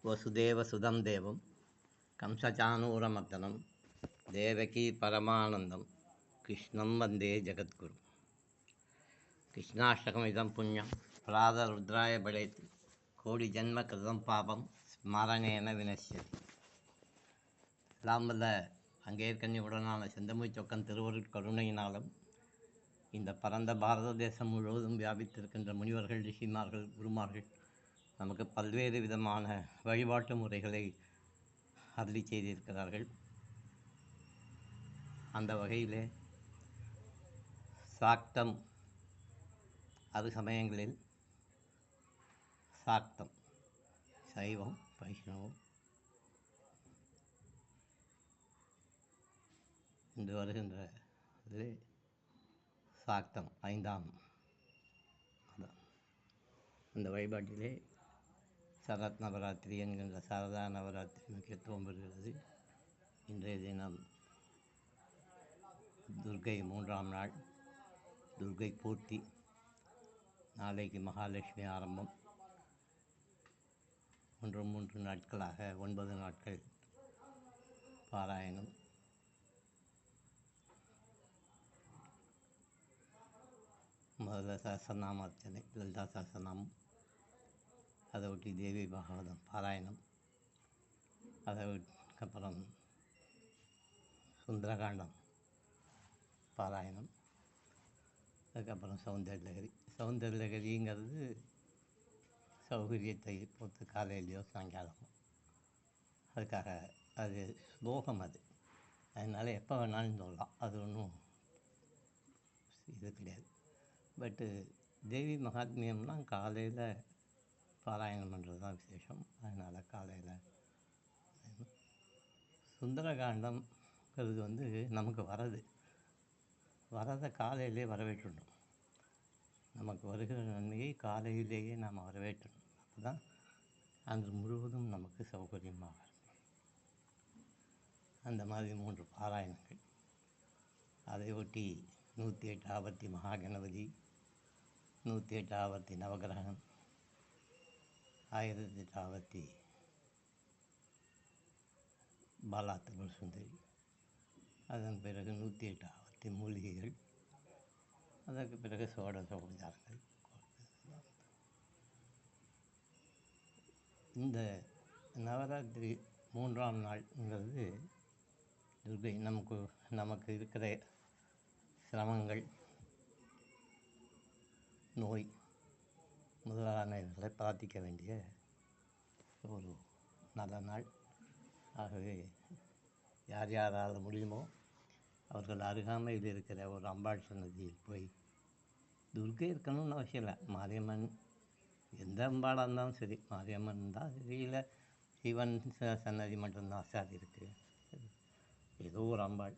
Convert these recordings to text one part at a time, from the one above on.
வசுதேவசுதம் தேவம் கம்சச்சானூரமர்தனம் தேவகி பரமானந்தம் கிருஷ்ணம் வந்தே ஜகத்குரு. கிருஷ்ணாஷ்டகமிதம் புண்ணியம் பிராதருத்ராய படேத் கோடி ஜன்ம கிருதம் பாபம் ஸ்மரணேன வினஷ்யதி. எல்லாம் வல்ல அங்கேற்கனி உடனான செந்தமிழ் சொக்கன் திருவருட் கருணையினாலும் இந்த பரந்த பாரத தேசம் முழுவதும் வியாபித்திருக்கின்ற முனிவர்கள், ரிஷிமார்கள், குருமார்கள் நமக்கு பல்வேறு விதமான வழிபாட்டு முறைகளை அருளி செய்திருக்கிறார்கள். அந்த வகையிலே சாக்தம், அது சமயங்களில் சாக்தம் சைவம், வைஷ்ணவம் இன்று வருகின்ற இது சாக்தம் 5ஆம் அந்த வழிபாட்டிலே சரத் நவராத்திரி என்கின்ற சாரதா நவராத்திரி முக்கியத்துவம் பெறுகிறது. இன்றைய தினம் துர்க்கை 3ஆம் நாள், துர்க்கை பூர்த்தி. நாளைக்கு மகாலட்சுமி ஆரம்பம். 3 நாட்களாக 9 நாட்கள் பாராயணம். முதல்ல சஹஸ்ரநாமார்ச்சனை, லலிதா சஹஸ்ரநாமம், அதை ஒட்டி தேவி பாகவதம் பாராயணம், அதுக்கப்புறம் சுந்தரகாண்டம் பாராயணம், அதுக்கப்புறம் சௌந்தர்யலகரி. சௌந்தர்யலகரிங்கிறது சௌகரியத்தை பொறுத்து காலையிலையோ சாயங்காலமோ, அதுக்காக அது ஸ்லோகம், அதனால் எப்போ வேணாலும் சொல்லலாம், அது ஒன்றும் இது கிடையாது. பட்டு தேவி மகாத்மியம்லாம் காலையில் பாராயணம் பண்ணுறது தான் விசேஷம். அதனால் காலையில் சுந்தரகாண்டம்ங்கிறது நமக்கு வரதை காலையிலே வரவேற்றணும். நமக்கு வருகிற நன்மையை காலையிலேயே நாம் வரவேற்றணும். அப்போ தான் அன்று முழுவதும் நமக்கு சௌகரியமாக இருக்கும். அந்த மாதிரி 3 பாராயணங்கள். அதை ஒட்டி 108 ஆவர்த்தி மகாகணபதி, 108 ஆவர்த்தி நவகிரகம், 1008 ஆவர்த்தி பாலா திரிபுர சுந்தரி, அதன் பிறகு 108 ஆவர்த்தி மூலிகைகள், அதற்கு பிறகு சோடச உபச்சாரங்கள். இந்த நவராத்திரி 3ஆம் நாள்ங்கிறது துர்க்கை நமக்கு இருக்கிற சிரமங்கள், நோய் முதலானவர்களை பிரார்த்திக்க வேண்டிய ஒரு நல்ல நாள். ஆகவே யார் யாரால் முடியுமோ அவர்கள் அருகாமையில் இருக்கிற ஒரு அம்பாள் சன்னதியில் போய், துர்க்கை இருக்கணும்னு அவசியம் இல்லை, மாரியம்மன் எந்த அம்பாளாக இருந்தாலும் சரி, மாரியம்மன் இருந்தால் சரி, இல்லை சிவன் சன்னதி மட்டும்தான் சார் இருக்குது, ஏதோ ஒரு அம்பாள்,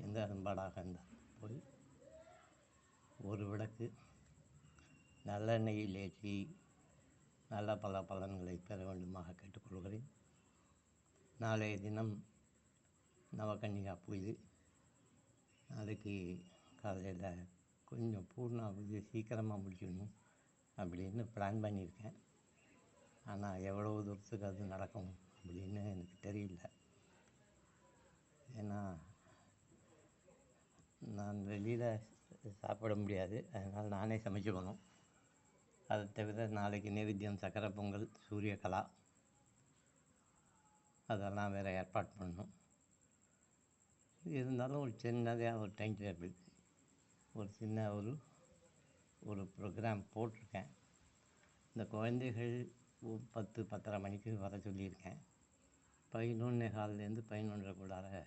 எந்த அம்பாளாக இருந்தால் போய் ஒரு விளக்கு நல்லெண்ணெயில் ஏற்றி நல்ல பல பலன்களை பெற வேண்டுமாக கேட்டுக்கொள்கிறேன். நாளைய தினம் நவகன்னிகா பூஜை. நாளைக்கு காலையில் கொஞ்சம் பூர்ணாகுதி சீக்கிரமாக முடிக்கணும் அப்படின்னு பிளான் பண்ணியிருக்கேன். ஆனால் எவ்வளோ தூரத்துக்கு அது நடக்கும் அப்படின்னு எனக்கு தெரியல. ஏன்னா நான் வெளியில் சாப்பிட முடியாது, அதனால் நானே சமைச்சுக்கணும். அதை தவிர நாளைக்கு நைவேத்தியம் சக்கரை பொங்கல், சூரியகலா, அதெல்லாம் வேறு ஏற்பாடு பண்ணணும். இருந்தாலும் ஒரு சின்னதாக ஒரு டைம் டேபிள், ஒரு சின்ன ஒரு ப்ரோக்ராம் போட்டிருக்கேன். இந்த குழந்தைகள் 10-10:30 மணிக்கு வர சொல்லியிருக்கேன். 11:15 11:15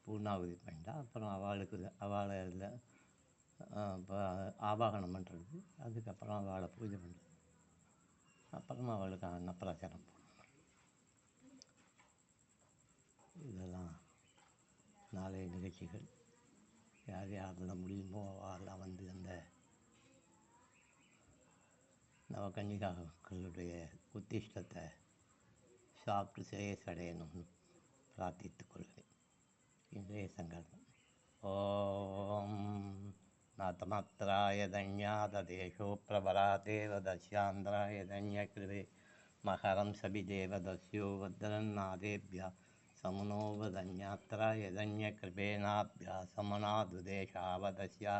பூர்ணாகுதி பண்ணிட்டா அப்புறம் அவளை இதில் இப்போ ஆவாகனம் பண்ணுறது, அதுக்கப்புறம் அவளை பூஜை பண்ணுறது, அப்புறமா அவளுக்கு அன்னப்பிரசாரம் போடணும். இதெல்லாம் நாளைய நிகழ்ச்சிகள். யார் யாரெல்லாம் முடியுமோ அவெல்லாம் அந்த நவகன்னிகாக்களுடைய உத்திஷ்டத்தை சாப்பிட்டு சிரேசடையணும்னு பிரார்த்தித்துக் கொள்கிறேன். இன்றைய சங்கல்பம். ஓம் नातमत्राय दन्याददेशो प्रवरातेव दस्यान्द्राय दन्यकृते मकरं सविदेव दस्यो वद्रन्नादेभ्यः समुनो वदन्यात्राय दन्यकृपेणाभ्यासमनादुदेशावदस्या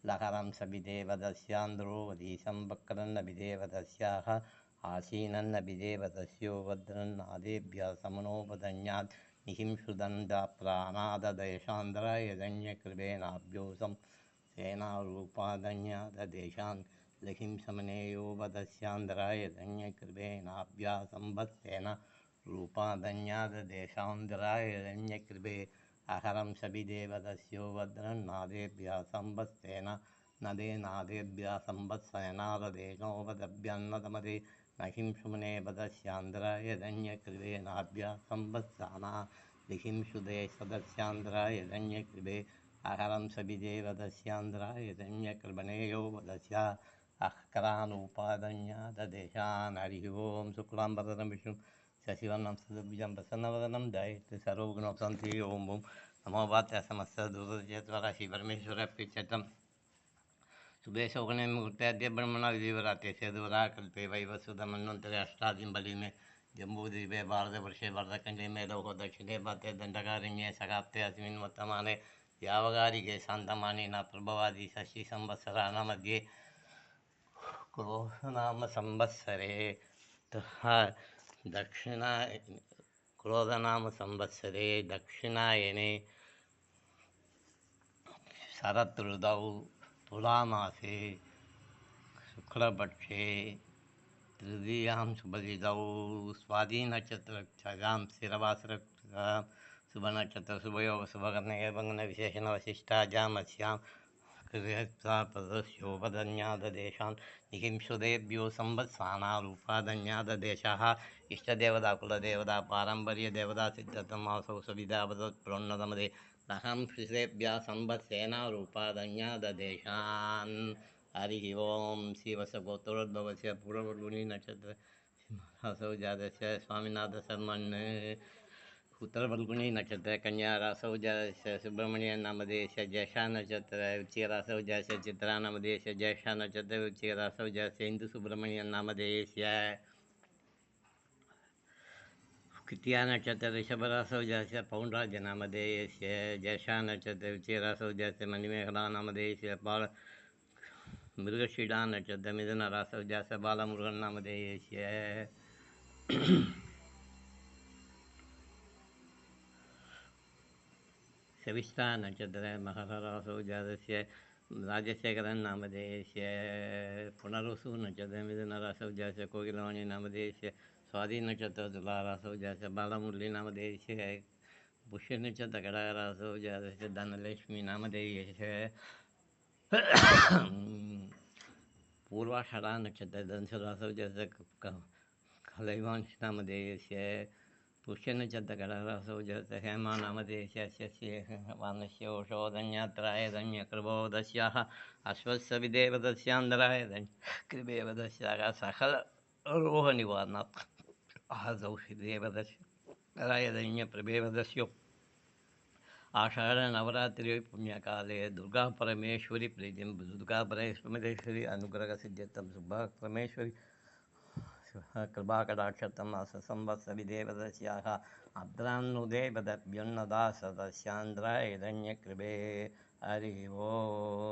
लहरं सविदेव दस्यान्द्रो वदीशं वक्रन्नभिदेव दस्याः आसीनन्नभिदेव दस्यो वद्रन्नादेभ्यः समुनो वदन्यात् निहिंसुदन्दाप्राणाददेशान्द्राय दन्यकृपेणाभ्योऽसं सेनारूपादन्याददेशान् लहिं समनेयो वदस्यान्द्राय दन्यकृपेणाभ्यासंवत्सेन रूपादन्याददेशान्द्राय दन्यकृपे अहरं सविदेव दस्यो वद्रन्नादेभ्यः संवत्सेन नदेनादेभ्यः संवत्सेनाददेशो वदभ्यन्नतमदे नहिं सुमने वदस्यान्द्राय दन्यकृपेणाभ्यः संवत्साना लिहिं सुदे सदस्यान्द्राय दन्यकृपे अहरं सविदेव दस्यान्द्राय दन्यकृपणेयो वदस्या अहकरानुपादन्याददेशान् हरिः ओं शुक्लां वरदं विष्णुं शशिवर्णं चतुर्भुजं प्रसन्नवदनं ध्यायेत् सर्वविघ्नोपशान्तिः ओं ओं नमो वात्या समस्तदुर्गजयद्वारा श्रीपरमेश्वरप्रीत्यर्थं शुभे शोभने मुहूर्ते ब्रह्मणा विधिवराते सेदुवरा कल्पे वैवस्वतमन्वन्तरे अष्टादीं बलि में जम्बूद्वीपे भारतवर्षे वरदखण्डे मेलोहो दक्षिणे पाते दण्डकारण्ये सकाप्ते अस्मिन् वर्तमाने यावगारिके शान्तमाने न प्रभवादि षष्ठी संवत्सराणां मध्ये क्रोधनाम संवत्सरे क्रोधनाम संवत्सरे दक्षिणायने शरदृतौ तुलामासे शुक्लपक्षे तृतीयां शुभतिथौ स्वाधीनक्षत्रक्षायां स्थिरवासरक्षायां शुभनक्षत्र शुभयोग शुभकर्णे भग्नविशेषणवशिष्टाजामस्यां कृपदस्योपदन्याददेशान् निहिंसुदेभ्यो संवत्सानारूपादन्याददेशाः इष्टदेवता कुलदेवता पारम्पर्यदेवता सिद्धतमासौ सविदावदत्प्रोन्नतमदे लहं श्रीसेभ्यः संवत्सेनारूपादन्याददेशान् हरिः ओं श्रीवत्सगोत्रोद्भवस्य पूर्वफल्गुनी नक्षत्र रासौ जातस्य स्वामिनाथशर्मन् उत्तरफल्गुनी नक्षत्र कन्या रासौ जातस्य सुब्रह्मण्य नामधेयस्य ज्येष्ठा नक्षत्र वृश्चिकरासौ जातस्य चित्रा नामधेयस्य ज्येष्ठा नक्षत्र वृश्चिकरासौ जातस्य हिन्दुसुब्रह्मण्य नामधेयस्य कृत्या नक्षत्र ऋषभरासौ जातस्य पौण्डराज नामधेयस्य ज्येष्ठा नक्षत्र वृश्चिकरासौ जातस्य मणिमेखला नामधेयस्य मृगशीडा नक्षत्र मिथुनरासौ जातस्य बालमुरुगन् नामधेयस्य शविष्ठा नक्षत्र मकररासौ जातस्य राजशेखरन् नामधेयस्य पुनरुसु नक्षत्र मिथुनरासौ जातस्य कोकिलवाणी नामधेयस्य स्वाधीनक्षत्र तुलारासौ जातस्य बालमुरली नामधेयस्य पुष्यनक्षत्र कडगरासौ जातस्य धनलक्ष्मी नामधेयस्य पूर्वाषाढा नक्षत्र धनुसुरासौ जातस्य कलैवांश नामधेयस्य पुष्यनक्षत्र कडगरासौ जातस्य हेमा नामधेयस्य वानस्य ओषोधन्यात्राय धन्यकृपोदस्याः अश्वत्सविदेवदस्यान्द्राय धन्यकृपेवदस्याः सकलरोहनिवारणात् आहदौषिदेवदस्याय धन्यप्रभेवदस्यो आषाढनवरात्रि पुण्यकाले दुर्गापरमेश्वरी प्रीतिं दुर्गापरमेश्वरी अनुग्रहसिद्ध्यर्थं सुभापरमेश्वरी कृपाकटाक्षतम् असंवत्सविदेवदस्याः अभ्रान्नुदेवदभ्युन्नदा सदस्यान्द्राय धन्यकृपे हरिः ओम्।